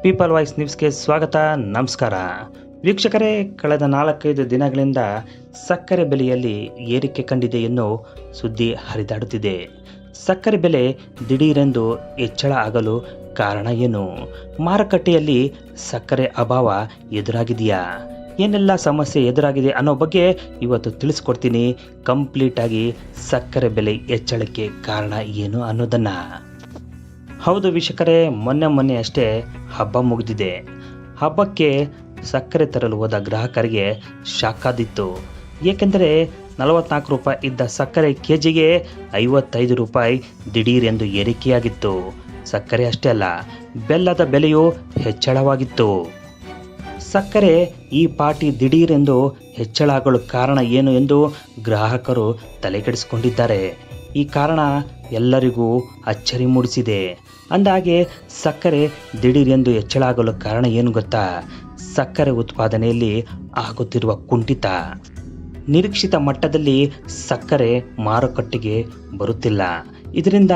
People voice ನ್ಯೂಸ್ಗೆ ಸ್ವಾಗತ. ನಮಸ್ಕಾರ ವೀಕ್ಷಕರೇ, ಕಳೆದ 4-5 ದಿನಗಳಿಂದ ಸಕ್ಕರೆ ಬೆಲೆಯಲ್ಲಿ ಏರಿಕೆ ಕಂಡಿದೆ ಎನ್ನುವ ಸುದ್ದಿ ಹರಿದಾಡುತ್ತಿದೆ. ಸಕ್ಕರೆ ಬೆಲೆ ದಿಢೀರೆಂದು ಹೆಚ್ಚಳ ಆಗಲು ಕಾರಣ ಏನು? ಮಾರುಕಟ್ಟೆಯಲ್ಲಿ ಸಕ್ಕರೆ ಅಭಾವ ಎದುರಾಗಿದೆಯಾ? ಏನೆಲ್ಲ ಸಮಸ್ಯೆ ಎದುರಾಗಿದೆ ಅನ್ನೋ ಬಗ್ಗೆ ಇವತ್ತು ತಿಳಿಸ್ಕೊಡ್ತೀನಿ. ಕಂಪ್ಲೀಟಾಗಿ ಸಕ್ಕರೆ ಬೆಲೆ ಹೆಚ್ಚಳಕ್ಕೆ ಕಾರಣ ಏನು ಅನ್ನೋದನ್ನು. ಹೌದು ವೀಕ್ಷಕರೇ, ಮೊನ್ನೆ ಅಷ್ಟೇ ಹಬ್ಬ ಮುಗಿದಿದೆ. ಹಬ್ಬಕ್ಕೆ ಸಕ್ಕರೆ ತರಲು ಹೋದ ಗ್ರಾಹಕರಿಗೆ ಶಾಕ್ ಆದಿತ್ತು. ಏಕೆಂದರೆ 44 ರೂಪಾಯಿ ಇದ್ದ ಸಕ್ಕರೆ ಕೆಜಿಗೆ 55 ರೂಪಾಯಿ ದಿಢೀರೆಂದು ಏರಿಕೆಯಾಗಿತ್ತು. ಸಕ್ಕರೆ ಅಷ್ಟೇ ಅಲ್ಲ, ಬೆಲ್ಲದ ಬೆಲೆಯೂ ಹೆಚ್ಚಳವಾಗಿತ್ತು. ಸಕ್ಕರೆ ಈ ಪಾಟಿ ದಿಢೀರೆಂದು ಹೆಚ್ಚಳ ಆಗಲು ಕಾರಣ ಏನು ಎಂದು ಗ್ರಾಹಕರು ತಲೆಕೆಡಿಸಿಕೊಂಡಿದ್ದಾರೆ. ಈ ಕಾರಣ ಎಲ್ಲರಿಗೂ ಅಚ್ಚರಿ ಮೂಡಿಸಿದೆ. ಅಂದಾಗೆ ಸಕ್ಕರೆ ದಿಢೀರೆಂದು ಹೆಚ್ಚಳ ಆಗಲು ಕಾರಣ ಏನು ಗೊತ್ತಾ? ಸಕ್ಕರೆ ಉತ್ಪಾದನೆಯಲ್ಲಿ ಆಗುತ್ತಿರುವ ಕುಂಠಿತ. ನಿರೀಕ್ಷಿತ ಮಟ್ಟದಲ್ಲಿ ಸಕ್ಕರೆ ಮಾರುಕಟ್ಟೆಗೆ ಬರುತ್ತಿಲ್ಲ. ಇದರಿಂದ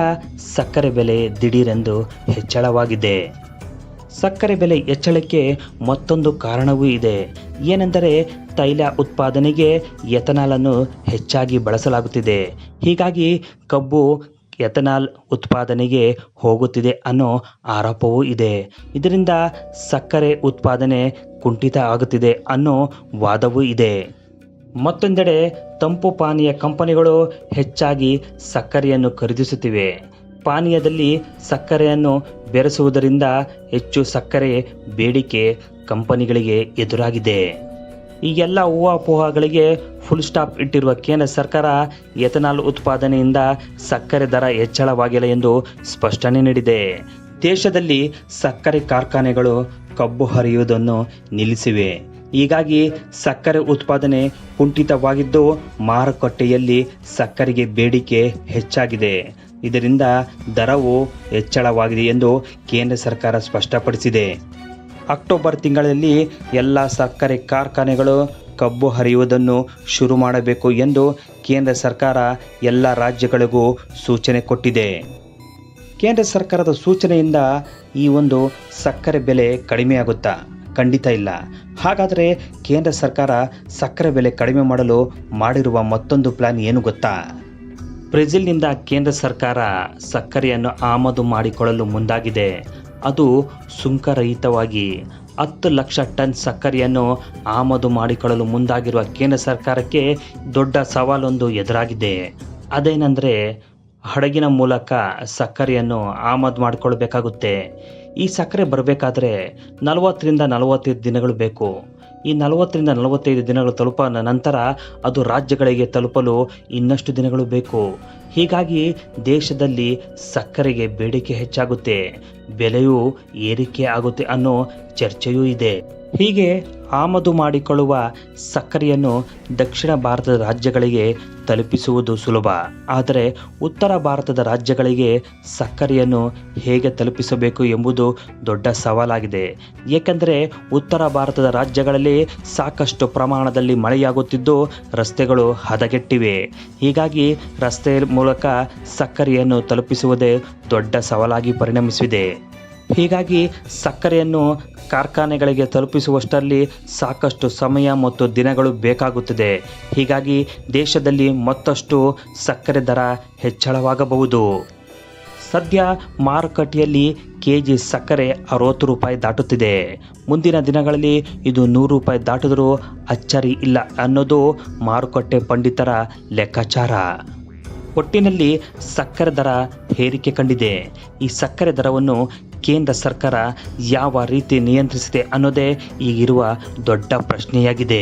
ಸಕ್ಕರೆ ಬೆಲೆ ದಿಢೀರೆಂದು ಹೆಚ್ಚಳವಾಗಿದೆ. ಸಕ್ಕರೆ ಬೆಲೆ ಹೆಚ್ಚಳಕ್ಕೆ ಮತ್ತೊಂದು ಕಾರಣವೂ ಇದೆ. ಏನೆಂದರೆ ತೈಲ ಉತ್ಪಾದನೆಗೆ ಎಥನಾಲ್ ಅನ್ನು ಹೆಚ್ಚಾಗಿ ಬಳಸಲಾಗುತ್ತಿದೆ. ಹೀಗಾಗಿ ಕಬ್ಬು ಎಥನಾಲ್ ಉತ್ಪಾದನೆಗೆ ಹೋಗುತ್ತಿದೆ ಅನ್ನೋ ಆರೋಪವೂ ಇದೆ. ಇದರಿಂದ ಸಕ್ಕರೆ ಉತ್ಪಾದನೆ ಕುಂಠಿತ ಆಗುತ್ತಿದೆ ಅನ್ನೋ ವಾದವೂ ಇದೆ. ಮತ್ತೊಂದೆಡೆ ತಂಪು ಪಾನೀಯ ಕಂಪನಿಗಳು ಹೆಚ್ಚಾಗಿ ಸಕ್ಕರೆಯನ್ನು ಖರೀದಿಸುತ್ತಿವೆ. ಪಾನೀಯದಲ್ಲಿ ಸಕ್ಕರೆಯನ್ನು ಬೆರೆಸುವುದರಿಂದ ಹೆಚ್ಚು ಸಕ್ಕರೆ ಬೇಡಿಕೆ ಕಂಪನಿಗಳಿಗೆ ಎದುರಾಗಿದೆ. ಈ ಎಲ್ಲ ಊಹಾಪೋಹಗಳಿಗೆ ಫುಲ್ ಸ್ಟಾಪ್ ಇಟ್ಟಿರುವ ಕೇಂದ್ರ ಸರ್ಕಾರ ಎಥನಾಲ್ ಉತ್ಪಾದನೆಯಿಂದ ಸಕ್ಕರೆ ದರ ಹೆಚ್ಚಳವಾಗಿಲ್ಲ ಎಂದು ಸ್ಪಷ್ಟನೆ ನೀಡಿದೆ. ದೇಶದಲ್ಲಿ ಸಕ್ಕರೆ ಕಾರ್ಖಾನೆಗಳು ಕಬ್ಬು ಹರಿಯುವುದನ್ನು ನಿಲ್ಲಿಸಿವೆ. ಹೀಗಾಗಿ ಸಕ್ಕರೆ ಉತ್ಪಾದನೆ ಕುಂಠಿತವಾಗಿದ್ದು ಮಾರುಕಟ್ಟೆಯಲ್ಲಿ ಸಕ್ಕರೆಗೆ ಬೇಡಿಕೆ ಹೆಚ್ಚಾಗಿದೆ. ಇದರಿಂದ ದರವು ಹೆಚ್ಚಳವಾಗಿದೆ ಎಂದು ಕೇಂದ್ರ ಸರ್ಕಾರ ಸ್ಪಷ್ಟಪಡಿಸಿದೆ. ಅಕ್ಟೋಬರ್ ತಿಂಗಳಲ್ಲಿ ಎಲ್ಲ ಸಕ್ಕರೆ ಕಾರ್ಖಾನೆಗಳು ಕಬ್ಬು ಹರಿಯುವುದನ್ನು ಶುರು ಮಾಡಬೇಕು ಎಂದು ಕೇಂದ್ರ ಸರ್ಕಾರ ಎಲ್ಲ ರಾಜ್ಯಗಳಿಗೂ ಸೂಚನೆ ಕೊಟ್ಟಿದೆ. ಕೇಂದ್ರ ಸರ್ಕಾರದ ಸೂಚನೆಯಿಂದ ಈ ಒಂದು ಸಕ್ಕರೆ ಬೆಲೆ ಕಡಿಮೆಯಾಗುತ್ತಾ? ಖಂಡಿತ ಇಲ್ಲ. ಹಾಗಾದರೆ ಕೇಂದ್ರ ಸರ್ಕಾರ ಸಕ್ಕರೆ ಬೆಲೆ ಕಡಿಮೆ ಮಾಡಲು ಮಾಡಿರುವ ಮತ್ತೊಂದು ಪ್ಲಾನ್ ಏನು ಗೊತ್ತಾ? ಬ್ರೆಜಿಲ್ನಿಂದ ಕೇಂದ್ರ ಸರ್ಕಾರ ಸಕ್ಕರೆಯನ್ನು ಆಮದು ಮಾಡಿಕೊಳ್ಳಲು ಮುಂದಾಗಿದೆ. ಅದು ಸುಂಕರಹಿತವಾಗಿ 10 ಲಕ್ಷ ಟನ್ ಸಕ್ಕರೆಯನ್ನು ಆಮದು ಮಾಡಿಕೊಳ್ಳಲು ಮುಂದಾಗಿರುವ ಕೇಂದ್ರ ಸರ್ಕಾರಕ್ಕೆ ದೊಡ್ಡ ಸವಾಲೊಂದು ಎದುರಾಗಿದೆ. ಅದೇನೆಂದರೆ ಹಡಗಿನ ಮೂಲಕ ಸಕ್ಕರೆಯನ್ನು ಆಮದು ಮಾಡಿಕೊಳ್ಬೇಕಾಗುತ್ತೆ. ಈ ಸಕ್ಕರೆ ಬರಬೇಕಾದ್ರೆ 40ರಿಂದ 45 ದಿನಗಳು ಬೇಕು. ಈ 40ರಿಂದ 45 ದಿನಗಳು ತಲುಪ ನಂತರ ಅದು ರಾಜ್ಯಗಳಿಗೆ ತಲುಪಲು ಇನ್ನಷ್ಟು ದಿನಗಳು ಬೇಕು. ಹೀಗಾಗಿ ದೇಶದಲ್ಲಿ ಸಕ್ಕರೆಗೆ ಬೇಡಿಕೆ ಹೆಚ್ಚಾಗುತ್ತೆ, ಬೆಲೆಯೂ ಏರಿಕೆ ಆಗುತ್ತೆ ಅನ್ನೋ ಚರ್ಚೆಯೂ ಇದೆ. ಹೀಗೆ ಆಮದು ಮಾಡಿಕೊಳ್ಳುವ ಸಕ್ಕರೆಯನ್ನು ದಕ್ಷಿಣ ಭಾರತದ ರಾಜ್ಯಗಳಿಗೆ ತಲುಪಿಸುವುದು ಸುಲಭ. ಆದರೆ ಉತ್ತರ ಭಾರತದ ರಾಜ್ಯಗಳಿಗೆ ಸಕ್ಕರೆಯನ್ನು ಹೇಗೆ ತಲುಪಿಸಬೇಕು ಎಂಬುದು ದೊಡ್ಡ ಸವಾಲಾಗಿದೆ. ಏಕೆಂದರೆ ಉತ್ತರ ಭಾರತದ ರಾಜ್ಯಗಳಲ್ಲಿ ಸಾಕಷ್ಟು ಪ್ರಮಾಣದಲ್ಲಿ ಮಳೆಯಾಗುತ್ತಿದ್ದು ರಸ್ತೆಗಳು ಹದಗೆಟ್ಟಿವೆ. ಹೀಗಾಗಿ ರಸ್ತೆ ಮೂಲಕ ಸಕ್ಕರೆಯನ್ನು ತಲುಪಿಸುವುದೇ ದೊಡ್ಡ ಸವಾಲಾಗಿ ಪರಿಣಮಿಸಿದೆ. ಹೀಗಾಗಿ ಸಕ್ಕರೆಯನ್ನು ಕಾರ್ಖಾನೆಗಳಿಗೆ ತಲುಪಿಸುವಷ್ಟರಲ್ಲಿ ಸಾಕಷ್ಟು ಸಮಯ ಮತ್ತು ದಿನಗಳು ಬೇಕಾಗುತ್ತದೆ. ಹೀಗಾಗಿ ದೇಶದಲ್ಲಿ ಮತ್ತಷ್ಟು ಸಕ್ಕರೆ ದರ ಹೆಚ್ಚಳವಾಗಬಹುದು. ಸದ್ಯ ಮಾರುಕಟ್ಟೆಯಲ್ಲಿ ಕೆಜಿ ಸಕ್ಕರೆ 60 ರೂಪಾಯಿ ದಾಟುತ್ತಿದೆ. ಮುಂದಿನ ದಿನಗಳಲ್ಲಿ ಇದು 100 ರೂಪಾಯಿ ದಾಟಿದರೂ ಅಚ್ಚರಿ ಇಲ್ಲ ಅನ್ನೋದು ಮಾರುಕಟ್ಟೆ ಪಂಡಿತರ ಲೆಕ್ಕಾಚಾರ. ಒಟ್ಟಿನಲ್ಲಿ ಸಕ್ಕರೆ ದರ ಏರಿಕೆ ಕಂಡಿದೆ. ಈ ಸಕ್ಕರೆ ದರವನ್ನು ಕೇಂದ್ರ ಸರ್ಕಾರ ಯಾವ ರೀತಿ ನಿಯಂತ್ರಿಸಿದೆ ಅನ್ನೋದೇ ಈಗಿರುವ ದೊಡ್ಡ ಪ್ರಶ್ನೆಯಾಗಿದೆ.